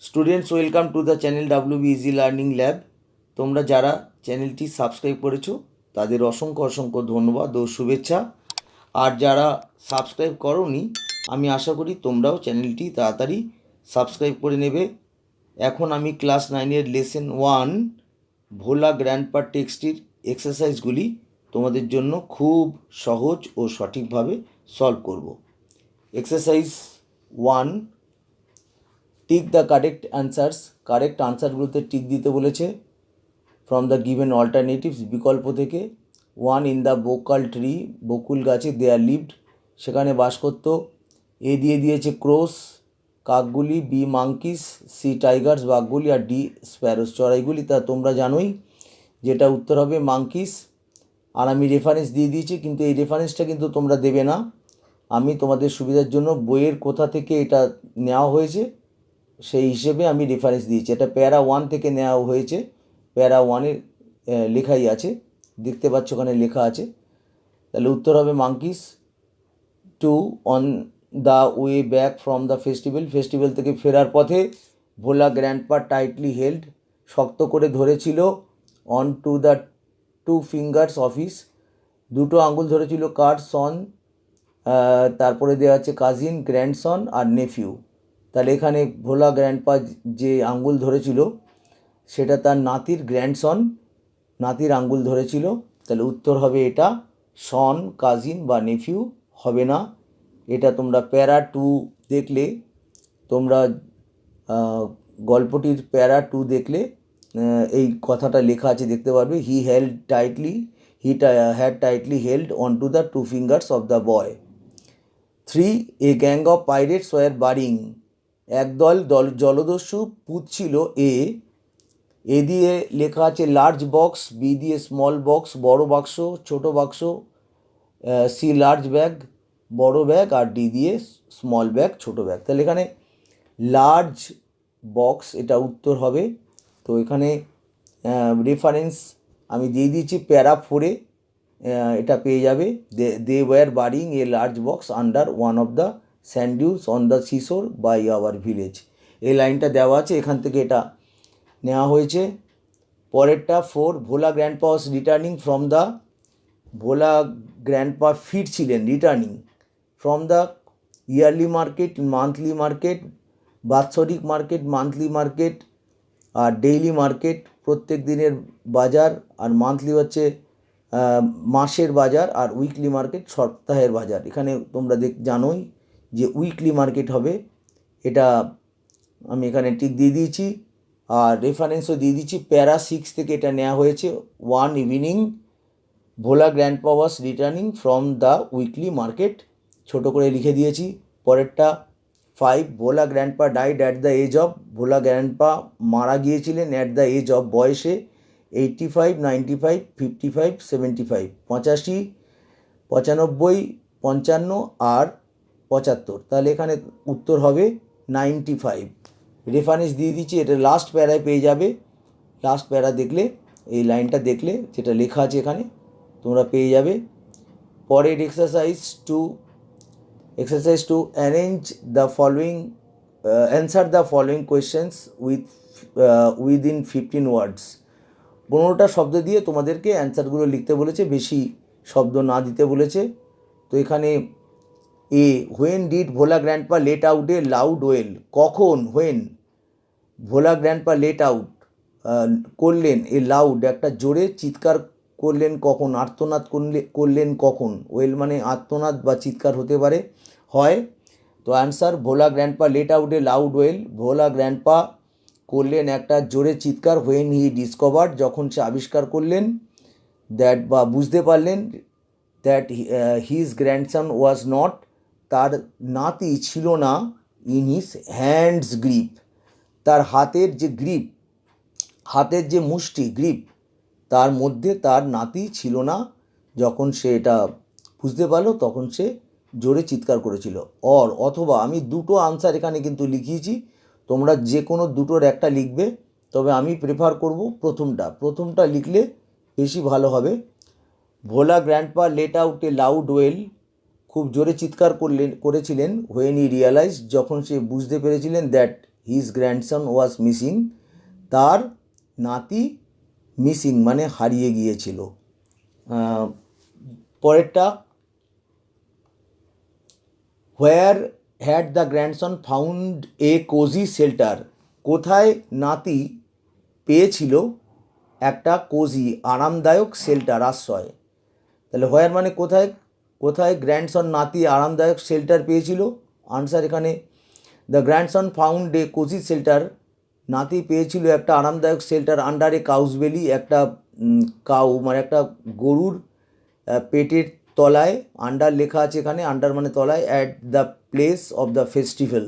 Students welcome to the channel WB easy learning lab. তোমরা যারা চ্যানেলটি সাবস্ক্রাইব করেছো তাদের অসংখ্য অসংখ্য ধন্যবাদ ও শুভেচ্ছা। আর যারা সাবস্ক্রাইব করোনি, আমি আশা করি তোমরাও চ্যানেলটি তাড়াতাড়ি সাবস্ক্রাইব করে নেবে। এখন আমি ক্লাস 9-এর লেসন 1 ভোলা গ্র্যান্ডপা টেক্সটির এক্সারসাইজগুলি তোমাদের জন্য খুব সহজ ও সঠিকভাবে সলভ করব। Exercise 1, tick the correct answers. Correct আনসারগুলোতে টিক দিতে বলেছে ফ্রম দ্য গিভেন অল্টারনেটিভস, বিকল্প থেকে। 1, ইন দ্য বোকাল ট্রি, বকুল গাছে দে আর লিভড, সেখানে বাস করত। এ দিয়ে দিয়েছে ক্রোস, কাকগুলি, বি মাঙ্কিস, সি টাইগার্স, বাঘগুলি, আর ডি স্প্যারোস, চড়াইগুলি। তা তোমরা জানোই যেটা উত্তর হবে মাঙ্কিস। আর আমি রেফারেন্স দিয়ে দিয়েছি, কিন্তু এই রেফারেন্সটা কিন্তু তোমরা দেবে না। আমি তোমাদের সুবিধার জন্য বইয়ের কোথা থেকে এটা নেওয়া হয়েছে সেই হিসেবে আমি রেফারেন্স দিয়েছি। এটা প্যারা 1 থেকে নেওয়া হয়েছে, প্যারা 1-এর লেখাই আছে, দেখতে পাচ্ছ ওখানে লেখা আছে। তাহলে উত্তর হবে monkeys. 2, on the way back from the festival থেকে ফেরার পথে ভোলা গ্র্যান্ডপা টাইটলি হেল্ড, শক্ত করে ধরেছিল, on to the 2 fingers office, দুটো আঙুল ধরেছিল কার, সন, তারপরে দেওয়া আছে কাজিন, গ্র্যান্ডসন আর নেফিউ। তাহলে এখানে ভোলা গ্র্যান্ডপা যে আঙ্গুল ধরেছিল সেটা তার নাতির গ্র্যান্ডসন, নাতির আঙ্গুল ধরেছিল। তাহলে উত্তর হবে এটা, সন, কাজিন বা নেফিউ হবে না। এটা তোমরা প্যারা 2 দেখলে, তোমরা গল্পটির প্যারা 2 দেখলে এই কথাটা লেখা আছে দেখতে পারবে। He had tightly held on to the 2 fingers of the boy. 3, a gang of pirates were burying, একদল জলদস্যু পুঁতছিল। এ দিয়ে লেখা আছে লার্জ বক্স, বি দিয়ে স্মল বক্স, বড় বাক্স, ছোট বাক্স, সি লার্জ ব্যাগ, বড় ব্যাগ, আর ডি দিয়ে স্মল ব্যাগ, ছোট ব্যাগ। তাহলে এখানে লার্জ বক্স এটা উত্তর হবে। তো এখানে রেফারেন্স আমি দিয়ে দিয়েছি প্যারা 4-এ, এটা পেয়ে যাবে। They were burying a large box under one of the sand dunes on the seashore by our village. এই লাইনটা দেওয়া আছে, এখান থেকে এটা নেওয়া হয়েছে। পরেরটা 4, Bhola grandpa was returning from the, Bhola grandpa ফিরছিলেন, returning from the yearly market, monthly market, বাৎসরিক মার্কেট, মান্থলি মার্কেট, আর ডেইলি মার্কেট প্রত্যেক দিনের বাজার, আর মান্থলি হচ্ছে মাসের বাজার, আর উইকলি মার্কেট সপ্তাহের বাজার। এখানে তোমরা জানোই যে উইকলি মার্কেট হবে, এটা আমি এখানে টিক দিয়ে দিয়েছি। আর রেফারেন্সও দিয়ে দিচ্ছি, প্যারা 6 থেকে এটা নেওয়া হয়েছে। 1 evening Bhola grandpa was returning from the weekly market, ছোটো করে লিখে দিয়েছি। পরেরটা 5, Bhola grandpa died at the age of, Bhola grandpa মারা গিয়েছিলেন অ্যাট দ্য এজ অফ, বয়সে 85, 95, 55, 75, 85, 95, 55 আর 75। তাহলে এখানে উত্তর হবে 95। রেফারেন্স দিয়ে দিচ্ছি, এটা লাস্ট প্যারায় পেয়ে যাবে। লাস্ট প্যারা দেখলে, এই লাইনটা দেখলে যেটা লেখা আছে এখানে তোমরা পেয়ে যাবে। পরের exercise 2, arrange the following, answer the following questions within 15 ওয়ার্ডস। 15টা শব্দ দিয়ে তোমাদেরকে অ্যান্সারগুলো লিখতে বলেছে, বেশি শব্দ না দিতে বলেছে। তো এখানে A, when did Bhola grandpa let out a loud wail, কখন, when Bhola grandpa let out করলেন, এ লাউড একটা জোরে চিৎকার করলেন কখন, আর্তনাদ করলেন কখন। ওয়েল মানে আর্তনাদ বা চিৎকার হতে পারে, হয়। তো answer, Bhola grandpa let out a loud well, Bhola grandpa করলেন একটা জোরে চিৎকার, হোয়েন হি ডিসকভার্ড, যখন সে আবিষ্কার করলেন, দ্যাট বা বুঝতে পারলেন, that his grandson was not, তার নাতি ছিল না, ইন হিজ হ্যান্ডস গ্রিপ, তার হাতের যে গ্রিপ, হাতের যে মুষ্টি গ্রিপ, তার মধ্যে তার নাতি ছিল না। যখন সে এটা বুঝতে পারলো তখন সে জোরে চিৎকার করেছিল। অথবা আমি দুটো আনসার এখানে কিন্তু লিখিয়েছি, তোমরা যে কোনো দুটোর একটা লিখবে, তবে আমি প্রেফার করব প্রথমটা লিখলে বেশি ভালো হবে। Bhola grandpa let out a loud wail, খুব জোরে চিৎকার করেছিলেন, হোয়েন হি রিয়ালাইজ, যখন সে বুঝতে পেরেছিলেন, that his grandson was missing, তার নাতি মিসিং মানে হারিয়ে গিয়েছিল। পরেরটা, where had the grandson found a cosy shelter, কোথায় নাতি পেয়েছিল একটা কোজি আরামদায়ক শেল্টার আশ্রয়। তাহলে হোয়ার মানে কোথায়, কোথায় গ্র্যান্ডসন নাতি আরামদায়ক শেল্টার পেয়েছিল। আনসার এখানে the grandson found a cosy shelter, নাতি পেয়েছিল একটা আরামদায়ক শেল্টার আন্ডার এ কাউস বেলি, একটা কাউ মানে একটা গরুর পেটের তলায়, আন্ডার লেখা আছে এখানে, আন্ডার মানে তলায়, at the place of the festival,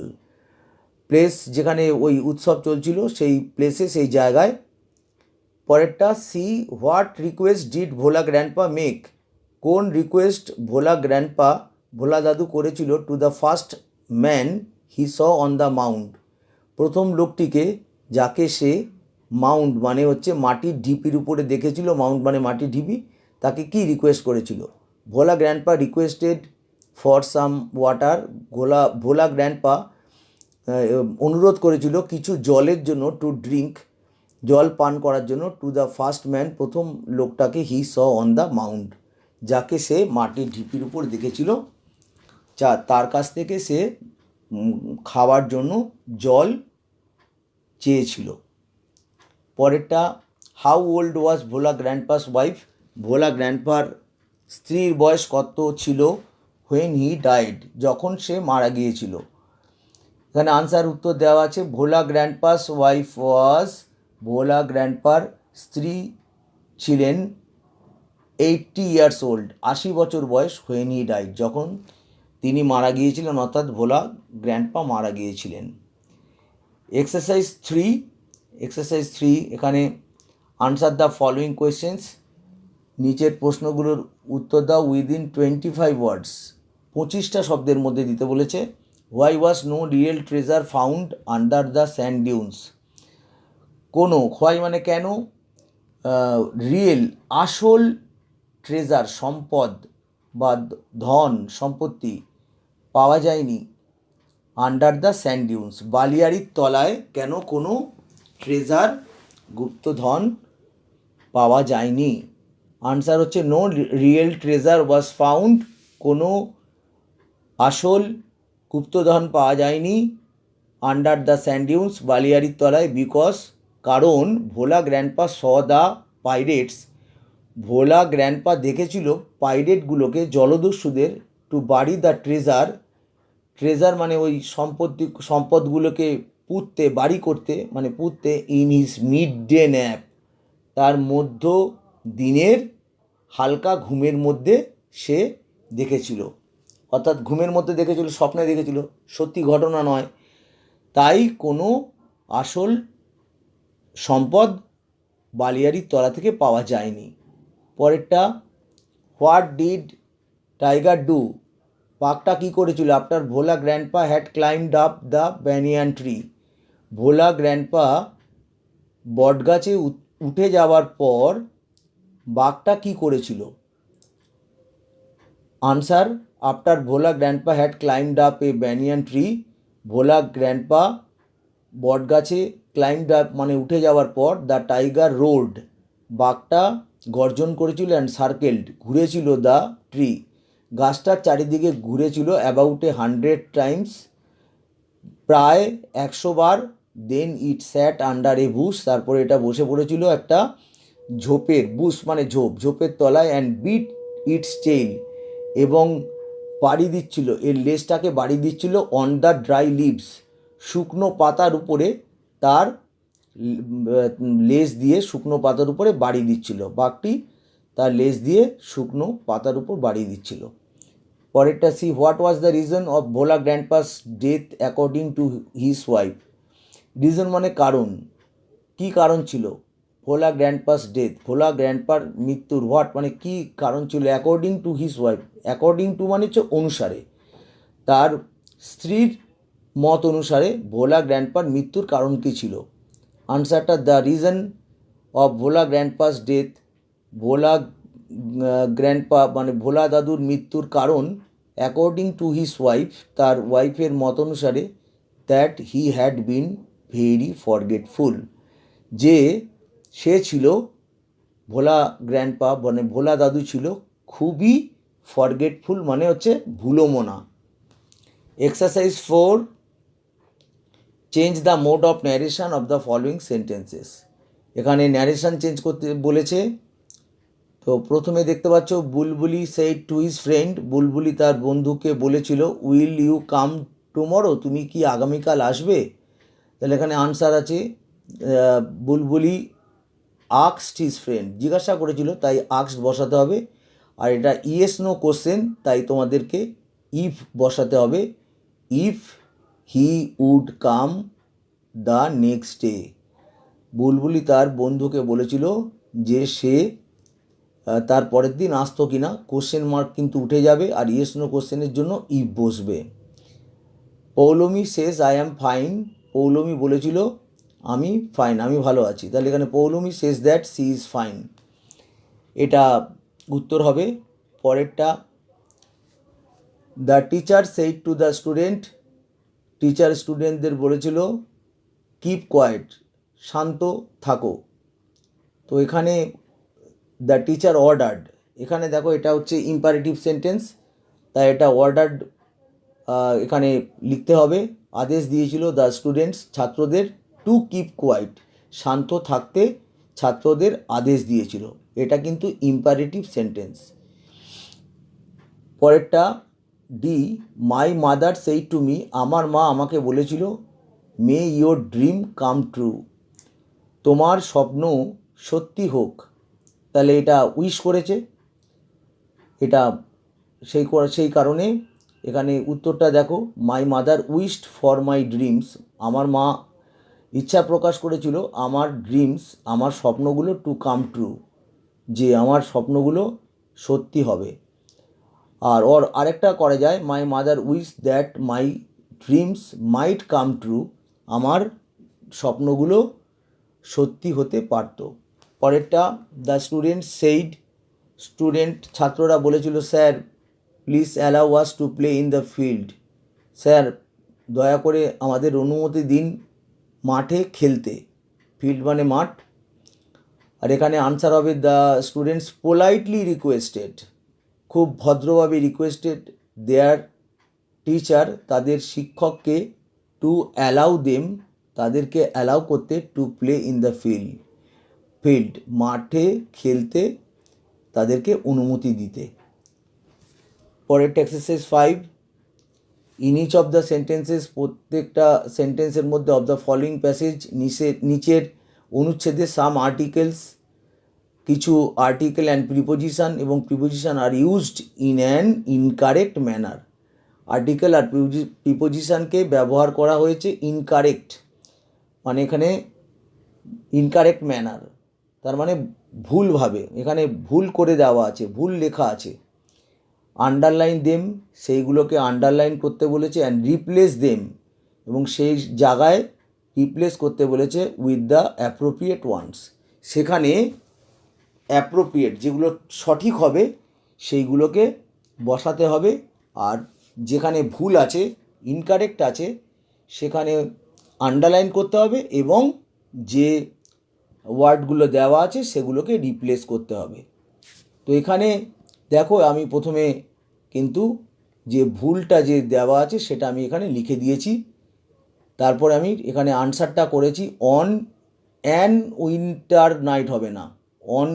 place যেখানে ওই উৎসব চলছিল সেই প্লেসে, সেই জায়গায়। পরেরটা, C what request did Bhola grandpa make, কোন রিকোয়েস্ট ভোলা গ্র্যান্ডপা ভোলা দাদু করেছিল to the first man he saw on the mount, প্রথম লোকটিকে যাকে সে মাউন্ট মানে হচ্ছে মাটির ঢিপির উপরে দেখেছিল, মাউন্ট মানে মাটির ঢিপি, তাকে কি রিকোয়েস্ট করেছিল। Bhola grandpa requested for some water, Bhola grandpa অনুরোধ করেছিল কিছু জলের জন্য, টু ড্রিঙ্ক জল পান করার জন্য, টু দ্য ফার্স্ট ম্যান প্রথম লোকটাকে, হি স অন দ্য মাউন্ট যাকে সে মাটির ঢিপির উপর দেখেছিল, তার কাছ থেকে সে খাওয়ার জন্য জল চেয়েছিল। পরেরটা, how old was Bhola grandpa's wife, Bhola গ্র্যান্ডপার স্ত্রীর বয়স কত ছিল, হোয়েন হি ডাইড যখন সে মারা গিয়েছিল। এখানে আনসার উত্তর দেওয়া আছে, ভোলা গ্র্যান্ডপাস ওয়াইফ ওয়াজ, ভোলা গ্র্যান্ডপার স্ত্রী ছিলেন 80 ইয়ার্স ওল্ড, 80 বছর বয়স, হোয়েন হি ডাইড যখন তিনি মারা গিয়েছিলেন, অর্থাৎ ভোলা গ্র্যান্ডপা মারা গিয়েছিলেন। এক্সারসাইজ 3, এখানে আনসার দ্য ফলোয়িং কোয়েশ্চেন্স, নিচের প্রশ্নগুলোর উত্তর দাও উইদিন 25 ওয়ার্ডস, 25টা শব্দের মধ্যে দিতে বলেছে। Why was no real treasure found under the sand dunes, কোনো, হোয়াই মানে কেন, রিয়েল আসল, ট্রেজার সম্পদ বা ধন সম্পত্তি পাওয়া যায়নি, আন্ডার দ্য স্যান্ড ডিউনস বালিয়াড়ির তলায় কেন কোনো ট্রেজার গুপ্তধন পাওয়া যায়নি। আনসার হচ্ছে no real treasure was found, কোনো আসল গুপ্তধন পাওয়া যায়নি আন্ডার দ্য স্যান্ড ডিউনস বালিয়াড়ির তলায়, বিকজ কারণ Bhola grandpa saw the pirates, Bhola grandpa দেখেছিল পাইরেটগুলোকে, জলদস্যুদের, টু বাড়ি দ্য ট্রেজার, ট্রেজার মানে ওই সম্পদগুলোকে পুঁততে, বাড়ি করতে মানে পুঁততে, in his mid day nap, তার মধ্য দিনের হালকা ঘুমের মধ্যে সে দেখেছিল, অর্থাৎ ঘুমের মধ্যে দেখেছিল, স্বপ্নে দেখেছিল, সত্যি ঘটনা নয়, তাই কোনো আসল সম্পদ বালিয়াড়ির তলা থেকে পাওয়া যায়নি। পরেরটা, হোয়াট ডিড টাইগার ডু, বাঘটা কী করেছিল, after Bhola grandpa had climbed up the banyan tree, Bhola grandpa বটগাছে উঠে যাওয়ার পর বাঘটা কী করেছিল। Answer, after Bhola grandpa had climbed up a banyan tree, Bhola grandpa বটগাছে ক্লাইম্বড আপ মানে উঠে যাওয়ার পর, দ্য টাইগার রোড বাঘটা গর্জন করেছিল, অ্যান্ড সার্কেলড ঘুরেছিল, দ্য ট্রি গাছটার চারিদিকে ঘুরেছিল, অ্যাবাউট 100 টাইমস প্রায় 100 বার, দেন ইট স্যাট আন্ডার এ বুশ তারপরে এটা বসে পড়েছিল একটা ঝোপের, বুশ মানে ঝোপ, ঝোপের তলায়, অ্যান্ড বিট ইটস টেইল এবং বাড়ি দিচ্ছিল, এর লেজটাকে বাড়ি দিচ্ছিল, অন দ্য ড্রাই লিভস শুকনো পাতার উপরে, তার লেজ দিয়ে শুকনো পাতার উপরে বাড়ি দিচ্ছিল, বাঘটি তার লেজ দিয়ে শুকনো পাতার উপর বাড়ি দিচ্ছিল। পরেরটা, C what was the reason of Bhola grandpa's death according to his wife, reason মানে কারণ, কি কারণ ছিল ভোলা গ্র্যান্ডপাস ডেথ, ভোলা গ্র্যান্ডপার মৃত্যুর, হোয়াট মানে কি কারণ ছিল, according to his wife, according to মানে হচ্ছে অনুসারে, তার স্ত্রীর মত অনুসারে ভোলা গ্র্যান্ডপার মৃত্যুর কারণ কী ছিল। আনসারটা, the reason of Bhola grandpa's death, Bhola grandpa মানে ভোলা দাদুর মৃত্যুর কারণ, অ্যাকর্ডিং টু হিজ ওয়াইফ তার ওয়াইফের মত অনুসারে, that he had been very forgetful, যে সে ছিল ভোলা গ্র্যান্ডপা মানে ভোলা দাদু ছিল খুবই ফরগেটফুল মানে হচ্ছে ভুলোমনা। Exercise 4, change the mode of narration of the following sentences. এখানে ন্যারেশন চেঞ্জ করতে বলেছে। তো প্রথমে দেখতে পাচ্ছ বুলবুলি সেইড টু হিজ ফ্রেন্ড, বুলবুলি তার বন্ধুকে বলেছিল উইল ইউ কাম টুমরো, তুমি কি আগামীকাল আসবে। তাহলে এখানে আনসার আছে বুলবুলি আক্সড হিজ ফ্রেন্ড, জিজ্ঞাসা করেছিল তাই আক্সড বসাতে হবে। আর এটা ইয়েস নো কোশ্চেন তাই তোমাদেরকে ইফ বসাতে হবে, if he would come the next day. Bulbuli তার বন্ধুকে বলেছিল যে সে তার পরের দিন আসতো কিনা, কোশ্চেন মার্ক কিন্তু উঠে যাবে আর ইয়েস নো কোশ্চেনের জন্য ইফ বসবে। Poulami says I am fine, Poulami বলেছিল আমি ফাইন, আমি ভালো আছি। তাহলে এখানে Poulami says that she is fine, এটা উত্তর হবে। পরেরটা, the teacher said to the student, teacher স্টুডেন্টদের বলেছিল কিপ কোয়াইট, শান্ত থাকো। তো এখানে দ্য টিচার অর্ডার্ড, এখানে দেখো এটা হচ্ছে ইম্পারেটিভ সেন্টেন্স তাই এটা অর্ডার্ড এখানে লিখতে হবে। আদেশ দিয়েছিল দ্য স্টুডেন্টস, ছাত্রদের, টু কিপ কোয়াইট, শান্ত থাকতে ছাত্রদের আদেশ দিয়েছিল, এটা কিন্তু ইম্পারেটিভ সেন্টেন্স। পরেরটা D, my mother said to me, আমার মা আমাকে বলেছিল মে ইয়োর ড্রিম কাম ট্রু, তোমার স্বপ্ন সত্যি হোক। তাহলে এটা উইশ করেছে, এটা সেই কারণে এখানে উত্তরটা দেখো, my mother wished for my dreams, আমার মা ইচ্ছা প্রকাশ করেছিল আমার ড্রিমস, আমার স্বপ্নগুলো টু কাম ট্রু, যে আমার স্বপ্নগুলো সত্যি হবে। আর আরেকটা করা যায়, my mother wish that my dreams might come true, আমার স্বপ্নগুলো সত্যি হতে পারত। পরেরটা, দ্য স্টুডেন্ট সেইড, ছাত্ররা বলেছিল sir please allow us to play in the field, sir দয়া করে আমাদের অনুমতি দিন মাঠে খেলতে, ফিল্ড মানে মাঠ। আর এখানে আনসার হবে দ্য স্টুডেন্টস পোলাইটলি রিকোয়েস্টেড, খুব ভদ্রভাবে রিকোয়েস্টেড দেয়ার টিচার, তাদের শিক্ষককে, টু অ্যালাউ দেম, তাদেরকে অ্যালাউ করতে, to play in the field মাঠে খেলতে তাদেরকে অনুমতি দিতে। পরেরটা exercise 5, in each of the sentences, প্রত্যেকটা সেন্টেন্সের মধ্যে অফ দ্য ফলোয়িং প্যাসেজ, নিচের অনুচ্ছেদে সাম আর্টিকেলস, কিছু আর্টিকেল অ্যান্ড প্রিপোজিশন এবং preposition are used in an incorrect manner, article আর প্রিপোজিশনকে ব্যবহার করা হয়েছে ইনকারেক্ট, মানে এখানে ইনকারেক্ট ম্যানার তার মানে ভুলভাবে, এখানে ভুল করে দেওয়া আছে, ভুল লেখা আছে। আন্ডারলাইন দেম, সেইগুলোকে আন্ডারলাইন করতে বলেছে, অ্যান্ড রিপ্লেস দেম, এবং সেই জায়গায় রিপ্লেস করতে বলেছে উইথ দ্য অ্যাপ্রোপ্রিয়েট ওয়ান্স, সেখানে অ্যাপ্রোপ্রিয়েট যেগুলো সঠিক হবে সেইগুলোকে বসাতে হবে, আর যেখানে ভুল আছে ইনকারেক্ট আছে সেখানে আন্ডারলাইন করতে হবে এবং যে ওয়ার্ডগুলো দেওয়া আছে সেগুলোকে রিপ্লেস করতে হবে। তো এখানে দেখো আমি প্রথমে কিন্তু যে ভুলটা যে দেওয়া আছে সেটা আমি এখানে লিখে দিয়েছি, তারপর আমি এখানে আনসারটা করেছি অন অ্যান উইন্টার নাইট হবে না, অন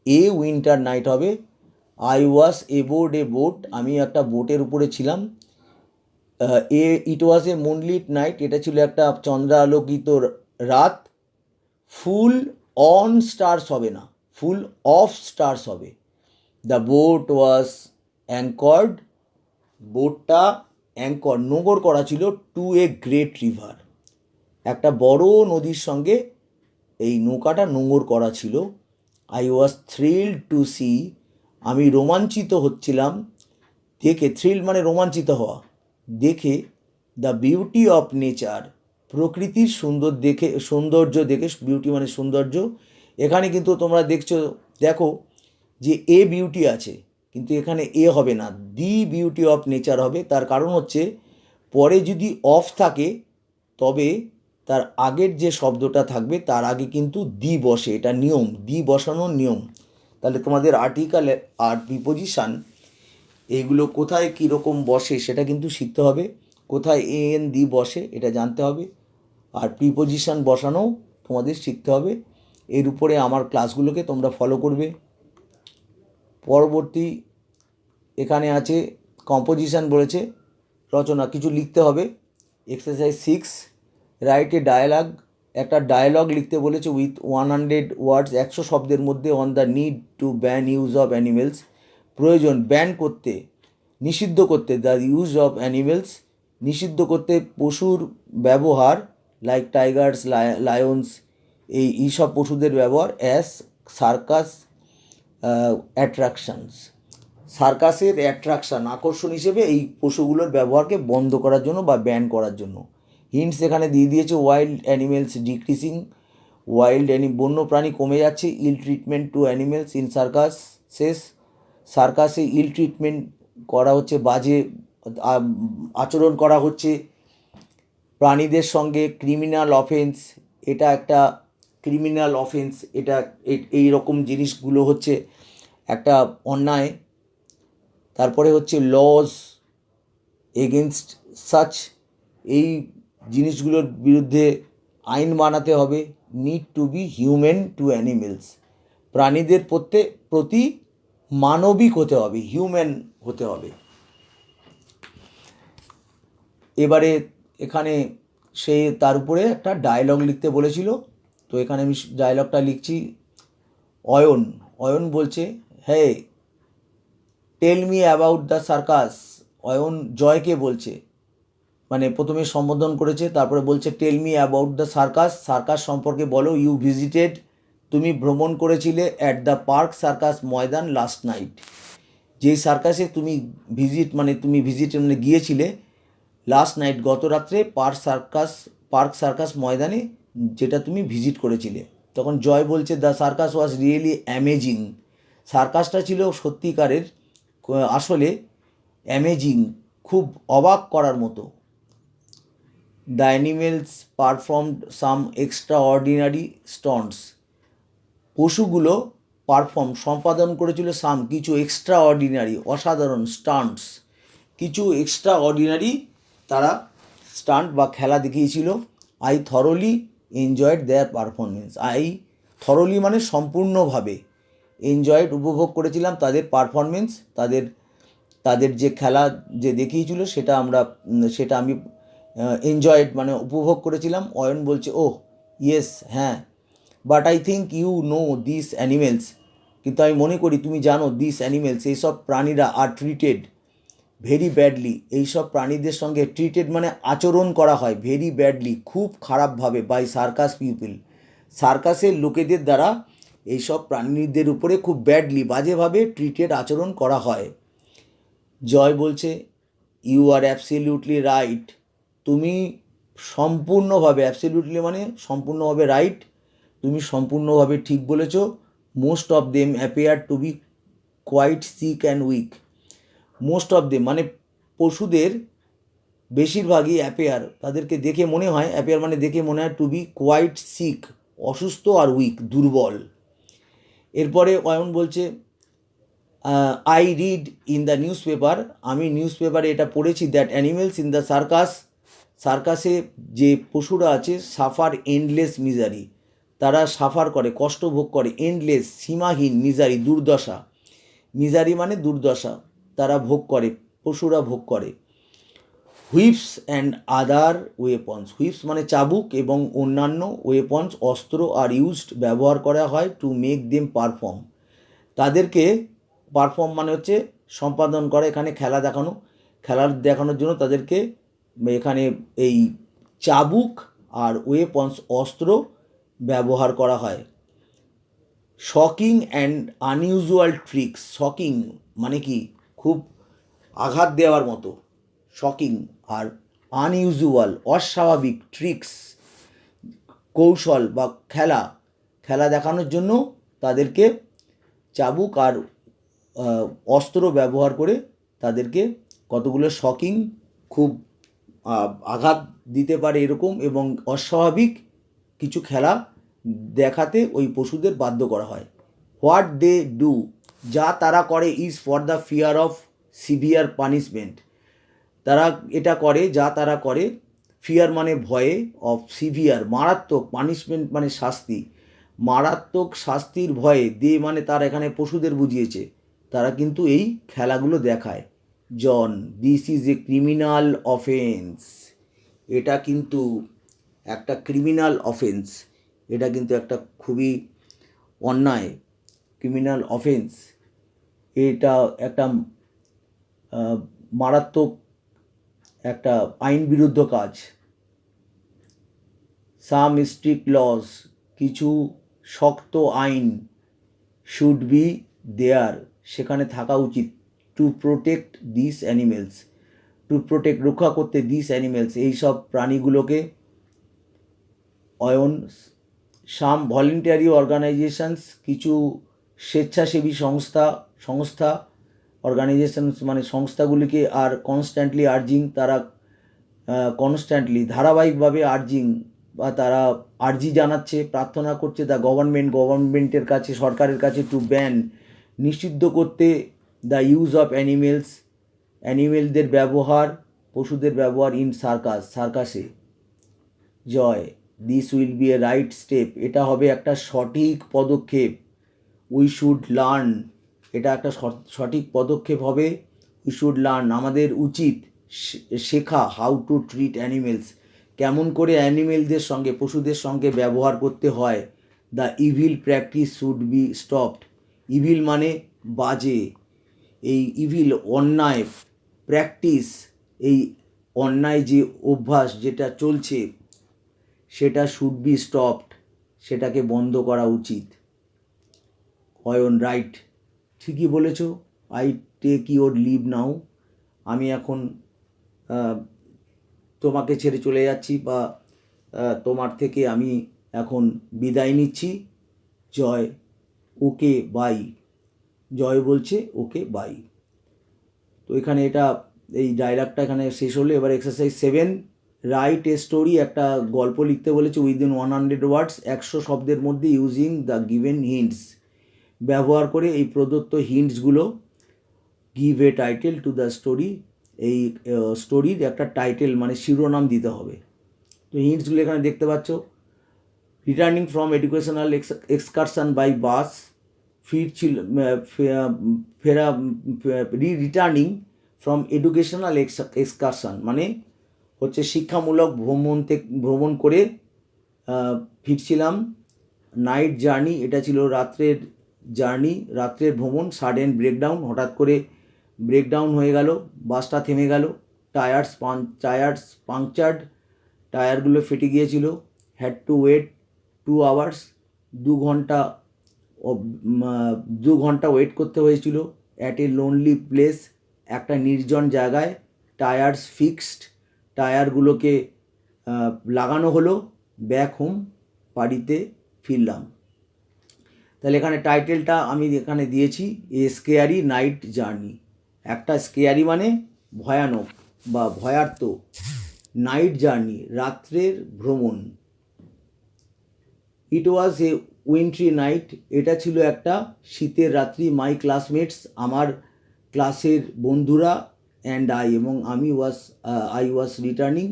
এ উইন্টার নাইট হবে। আই ওয়াজ এবোর্ড এ বোট, আমি একটা বোটের উপরে ছিলাম। ইট ওয়াজ এ মুনলিট নাইট, এটা ছিল একটা চন্দ্রালোকিত রাত। ফুল অন স্টার্স হবে না, ফুল অফ স্টার্স হবে। দ্য বোট ওয়াজ অ্যাঙ্কর্ড, বোটটা অ্যাঙ্কর নোঙর করা ছিল টু এ গ্রেট রিভার, একটা বড় নদীর সঙ্গে এই নৌকাটা নোঙর করা ছিল। I was thrilled two C, আমি রোমাঞ্চিত হচ্ছিলাম দেখে, থ্রিল মানে রোমাঞ্চিত হওয়া, দেখে দ্য বিউটি অফ নেচার, প্রকৃতির সৌন্দর্য দেখে, বিউটি মানে সৌন্দর্য। এখানে কিন্তু তোমরা দেখো যে এ বিউটি আছে, কিন্তু এখানে এ হবে না, দি বিউটি অফ নেচার হবে। তার কারণ হচ্ছে পরে যদি অফ থাকে তবে তার আগের যে শব্দটা থাকবে তার আগে কিন্তু দি বসে, এটা নিয়ম, দি বসানোর নিয়ম। তাহলে তোমাদের আর্টিকেল আর প্রিপোজিশান এইগুলো কোথায় কীরকম বসে সেটা কিন্তু শিখতে হবে, কোথায় এন দি বসে এটা জানতে হবে, আর প্রিপোজিশান বসানোও তোমাদের শিখতে হবে। এর উপরে আমার ক্লাসগুলোকে তোমরা ফলো করবে। পরবর্তী এখানে আছে কম্পোজিশান বলেছে, রচনা কিছু লিখতে হবে। এক্সারসাইজ 6, রাইট এ ডায়ালগ, একটা ডায়ালগ লিখতে বলেছে উইথ 100 ওয়ার্ডস, 100 শব্দের মধ্যে, on the need to ban use of animals, প্রয়োজন ব্যান করতে, নিষিদ্ধ করতে, দ্য ইউজ অফ অ্যানিমেলস, নিষিদ্ধ করতে পশুর ব্যবহার, লাইক টাইগার্স, লায়ন্স, এইসব পশুদের ব্যবহার, অ্যাস সার্কাস অ্যাট্রাকশানস, সার্কাসের অ্যাট্রাকশান আকর্ষণ হিসেবে এই পশুগুলোর ব্যবহারকে বন্ধ করার জন্য বা ব্যান করার জন্য। হিন্টস এখানে দিয়ে দিয়েছে, ওয়াইল্ড অ্যানিমেলস ডিক্রিজিং, বন্য প্রাণী কমে যাচ্ছে, ill treatment to animals in circuses, সার্কাসে ইল ট্রিটমেন্ট করা হচ্ছে, বাজে আচরণ করা হচ্ছে প্রাণীদের সঙ্গে, ক্রিমিনাল অফেন্স, এটা একটা ক্রিমিনাল অফেন্স, এটা এই রকম জিনিসগুলো হচ্ছে একটা অন্যায়। তারপরে হচ্ছে লজ এগেনস্ট সাচ, এই জিনিসগুলোর বিরুদ্ধে আইন বানাতে হবে। Need to be human to animals, প্রাণীদের প্রতি মানবিক হতে হবে, হিউম্যান হতে হবে। এবারে এখানে সে তার উপরে একটা ডায়লগ লিখতে বলেছিল, তো এখানে আমি ডায়লগটা লিখছি। অয়ন বলছে, hey tell me about the circus, Ayan জয়কে বলছে, মানে প্রথমে সম্বোধন করেছে, তারপরে বলছে tell me about the circus, circus সম্পর্কে বলো, ইউ ভিজিটেড, তুমি ভ্রমণ করেছিলে, at the Park Circus Maidan last night, যেই সার্কাসে তুমি মানে গিয়েছিলে লাস্ট নাইট, গত রাত্রে পার্ক সার্কাস ময়দানে, যেটা তুমি ভিজিট করেছিলে। তখন জয় বলছে, the circus was really amazing, সার্কাসটা ছিল সত্যিকারের, আসলে অ্যামেজিং, খুব অবাক করার মতো। The animals performed some extraordinary stunts, পশুগুলো সম্পাদন করেছিল কিছু এক্সট্রা অর্ডিনারি, অসাধারণ স্টান্টস, কিছু এক্সট্রা অর্ডিনারি তারা স্টান্ট বা খেলা দেখিয়েছিল। I thoroughly enjoyed their performance, thoroughly মানে সম্পূর্ণভাবে, এনজয়েড উপভোগ করেছিলাম তাদের পারফরমেন্স, তাদের যে খেলা যে দেখিয়েছিল সেটা আমি এনজয়েড মানে উপভোগ করেছিলাম। অয়ন বলছে, ওহ ইয়েস, হ্যাঁ, but I think you know this animals, কিন্তু আমি মনে করি তুমি জানো, দিস অ্যানিমেলস, এইসব প্রাণীরা আর ট্রিটেড ভেরি ব্যাডলি, এইসব প্রাণীদের সঙ্গে ট্রিটেড মানে আচরণ করা হয়, ভেরি ব্যাডলি খুব খারাপভাবে, বাই সার্কাস পিপল, সার্কাসের লোকেদের দ্বারা এইসব প্রাণীদের উপরে খুব ব্যাডলি বাজেভাবে ট্রিটেড আচরণ করা হয়। জয় বলছে, ইউ আর অ্যাবসলিউটলি রাইট, তুমি সম্পূর্ণভাবে, অ্যাবসলিউটলি মানে সম্পূর্ণভাবে রাইট, তুমি সম্পূর্ণভাবে ঠিক বলেছ। Most of them appear to be quite sick and weak, most of them মানে পশুদের বেশিরভাগই অ্যাপিয়ার, তাদেরকে দেখে মনে হয়, অ্যাপিয়ার মানে দেখে মনে হয়, টু বি কোয়াইট সিক অসুস্থ, আর উইক দুর্বল। এরপরে অয়ন বলছে, I read in the news paper, আমি নিউজ পেপারে এটা পড়েছি, দ্যাট অ্যানিমেলস ইন দ্য সার্কাসে যে পশুরা আছে, সাফার এন্ডলেস মিজারি, তারা সাফার করে, কষ্ট ভোগ করে, এন্ডলেস সীমাহীন, মিজারি দুর্দশা, মিজারি মানে দুর্দশা, তারা ভোগ করে, পশুরা ভোগ করে। Whips and other weapons, whips মানে চাবুক এবং অন্যান্য ওয়েপন্স অস্ত্র আর ইউজড ব্যবহার করা হয়, টু মেক দেম পারফর্ম, তাদেরকে পারফর্ম মানে হচ্ছে সম্পাদন করে, এখানে খেলা দেখানোর জন্য তাদেরকে এখানে এই চাবুক আর ওয়েপন্স অস্ত্র ব্যবহার করা হয়। Shocking and unusual tricks, shocking মানে কি খুব আঘাত দেওয়ার মতো, শকিং, আর আনইউজুয়াল অস্বাভাবিক, ট্রিক্স কৌশল বা খেলা দেখানোর জন্য তাদেরকে চাবুক আর অস্ত্র ব্যবহার করে তাদেরকে কতগুলো শকিং, খুব আঘাত দিতে পারে এরকম এবং অস্বাভাবিক কিছু খেলা দেখাতে ওই পশুদের বাধ্য করা হয়। হোয়াট দে ডু, যা তারা করে, is for the fear of severe punishment, তারা এটা করে, যা তারা করে, ফিয়ার মানে ভয়ে, অফ সিভিয়ার মারাত্মক, পানিশমেন্ট মানে শাস্তি, মারাত্মক শাস্তির ভয়ে, দে মানে তার এখানে পশুদের বুঝিয়েছে, তারা কিন্তু এই খেলাগুলো দেখায়। John, this is a criminal offence, এটা কিন্তু একটা ক্রিমিনাল অফেন্স, এটা কিন্তু একটা খুবই অন্যায় ক্রিমিনাল অফেন্স, এটা একটা মারাত্মক একটা আইন বিরুদ্ধ কাজ। সাম স্ট্রিক্ট লস, কিছু শক্ত আইন, শুড বি দেয়ার, সেখানে থাকা উচিত, to protect this animals, to protect রক্ষা করতে, দিস অ্যানিমেলস এইসব প্রাণীগুলোকে। অয়ন, সাম ভলেন্টারি অর্গানাইজেশনস, কিছু স্বেচ্ছাসেবী সংস্থা অর্গানাইজেশনস মানে সংস্থাগুলিকে, আর কনস্ট্যান্টলি আর্জিং, তারা কনস্ট্যান্টলি ধারাবাহিকভাবে আর্জিং বা তারা আর্জি জানাচ্ছে, প্রার্থনা করছে দ্য গভর্নমেন্টের কাছে, সরকারের কাছে, টু ব্যান নিষিদ্ধ করতে, দ্য ইউজ অফ অ্যানিমেলদের ব্যবহার, পশুদের ব্যবহার, ইন সার্কাসে। Joy, this will be a right step, এটা হবে একটা সঠিক পদক্ষেপ। উই শুড লার্ন, এটা একটা সঠিক পদক্ষেপ হবে। উই শুড লার্ন, আমাদের উচিত শেখা, হাউ টু ট্রিট অ্যানিমেলস, কেমন করে অ্যানিমেলদের সঙ্গে, পশুদের সঙ্গে ব্যবহার করতে হয়। The evil practice should be stopped, evil মানে বাজে, এই ইভিল অন্যায়, প্র্যাকটিস এই অন্যায় যে অভ্যাস যেটা চলছে সেটা শুড বি স্টপড, সেটাকে বন্ধ করা উচিত। অয়ন, রাইট, ঠিকই বলেছ, আই টেক ইউর লিভ নাও, আমি এখন তোমাকে ছেড়ে চলে যাচ্ছি বা তোমার থেকে আমি এখন বিদায় নিচ্ছি। জয়, ওকে বাই, জয় বলছে ওকে বাই। তো এখানে এটা এই ডায়লগটা এখানে শেষ হলো। এবার এক্সারসাইজ 7, রাইট এ স্টোরি, একটা গল্প লিখতে বলেছে উইদিন 100 ওয়ার্ডস, 100 শব্দের মধ্যে, ইউজিং দ্য গিভেন হিন্টস, ব্যবহার করে এই প্রদত্ত হিন্টসগুলো। Give a title to the story, এই স্টোরির একটা টাইটেল মানে শিরোনাম দিতে হবে। তো হিন্টসগুলো এখানে দেখতে পাচ্ছ। Returning from educational excursion by bus, returning from educational excursion মানে হচ্ছে শিক্ষামূলক ভ্রমণ করে ফিরছিলাম। নাইট জার্নি, এটা ছিল রাত্রের জার্নি, রাত্রের ভ্রমণ। সাডেন ব্রেকডাউন, হঠাৎ করে ব্রেকডাউন হয়ে গেল, বাসটা থেমে গেল। টায়ার্স পাংচার্ড, টায়ারগুলো ফেটে গিয়েছিল। হ্যাড টু ওয়েট 2 আওয়ার্স, 2 ঘন্টা ওয়েট করতে হয়েছিল। অ্যাট এ লোনলি প্লেস, একটা নির্জন জায়গায়। টায়ার্স ফিক্সড, টায়ারগুলোকে লাগানো হলো। ব্যাক হোম, বাড়িতে ফিরলাম। তাহলে এখানে টাইটেলটা আমি এখানে দিয়েছি এ স্কেয়ারি নাইট জার্নি, একটা স্কেয়ারি মানে ভয়ানক বা ভয়ার্ত, নাইট জার্নি রাত্রের ভ্রমণ। ইট ওয়াজ এ উইন্ট্রি নাইট, এটা ছিল একটা শীতের রাত্রি। মাই ক্লাসমেটস, আমার ক্লাসের বন্ধুরা, অ্যান্ড আই এবং আমি আই ওয়াজ রিটার্নিং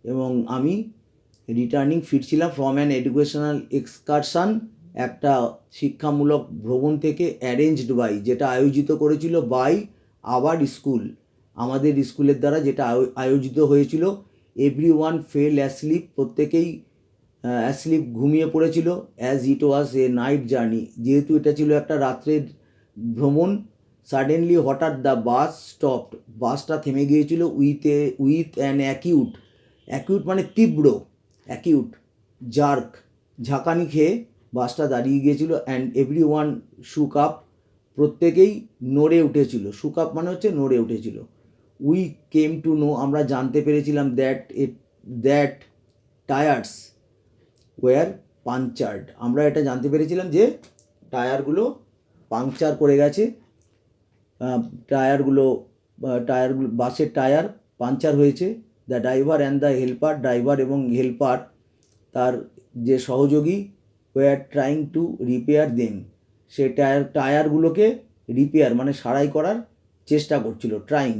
এবং আমি ফিরছিলাম। ফ্রম অ্যান এডুকেশনাল এক্সকারশন, একটা শিক্ষামূলক ভ্রমণ থেকে। অ্যারেঞ্জড বাই, যেটা আয়োজিত করেছিল। বাই আওয়ার স্কুল, আমাদের স্কুলের দ্বারা যেটা আয়োজিত হয়েছিল। এভরিওয়ান ফেল অ্যাসলিপ, প্রত্যেকেই অ্যাসলিপ ঘুমিয়ে পড়েছিল। As it was A night journey, যেহেতু এটা ছিল একটা রাত্রের ভ্রমণ। সাডেনলি, হঠাৎ, দ্য বাস স্টপড, বাসটা থেমে গিয়েছিল। উইথ অ্যান অ্যাকিউট মানে তীব্র, অ্যাকিউট জার্ক, ঝাঁকানি খেয়ে বাসটা দাঁড়িয়ে গিয়েছিল। অ্যান্ড এভরিওয়ান শুক আপ, প্রত্যেকেই নড়ে উঠেছিল। শুক আপ মানে হচ্ছে নড়ে উঠেছিল। উই কেম টু নো, আমরা জানতে পেরেছিলাম। দ্যাট টায়ার্স ওয়ার পাংচার্ড, আমরা এটা জানতে পেরেছিলাম যে টায়ারগুলো পাংচার করে গেছে। টায়ারগুলো বাসের টায়ার পাংচার হয়েছে। The driver and the helper, driver এবং হেল্পার তার যে সহযোগী, were trying to repair them, সে টায়ারগুলোকে রিপেয়ার মানে সারাই করার চেষ্টা করছিল, trying.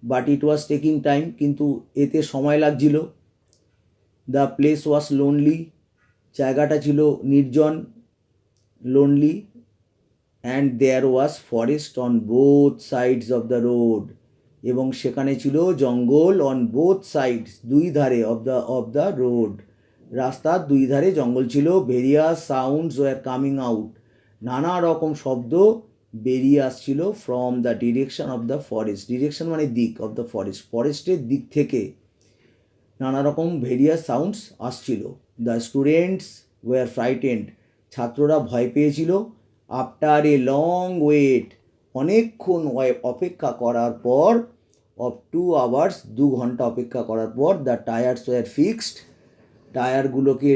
But it was taking time, কিন্তু এতে সময় লাগছিল। দ্য প্লেস ওয়াজ লোনলি, জায়গাটা ছিল নির্জন, lonely. And there was forest on both sides of the road, এবং সেখানে ছিল জঙ্গল অন বোথ সাইডস, দুই ধারে অফ দ্য রোড, রাস্তার দুই ধারে জঙ্গল ছিল। Various sounds were coming out, নানা রকম শব্দ বেরিয়ে আসছিল from the direction of the forest, direction মানে দিক, অফ দ্য ফরেস্ট, ফরেস্টের দিক থেকে নানা রকম ভেরিয়াস সাউন্ডস আসছিল। দ্য স্টুডেন্টস ওয়ার ফ্রাইটেন্ড, ছাত্ররা ভয় পেয়েছিল। আফটার এ লং ওয়েট, অনেকক্ষণ অপেক্ষা করার পর, অফ 2 hours, 2 ঘন্টা অপেক্ষা করার পর, দ্য টায়ার্স ওয়ার ফিক্সড, টায়ারগুলোকে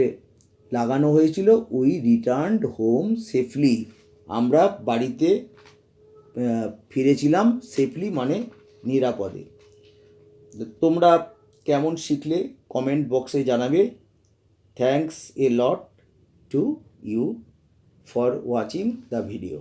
লাগানো হয়েছিল। উই রিটার্নড হোম সেফলি, আমরা বাড়িতে ফিরেছিলাম, সেফলি মানে নিরাপদে। তোমরা কেমন শিখলে কমেন্ট বক্সে জানাবে। Thanks a lot to you for watching the video.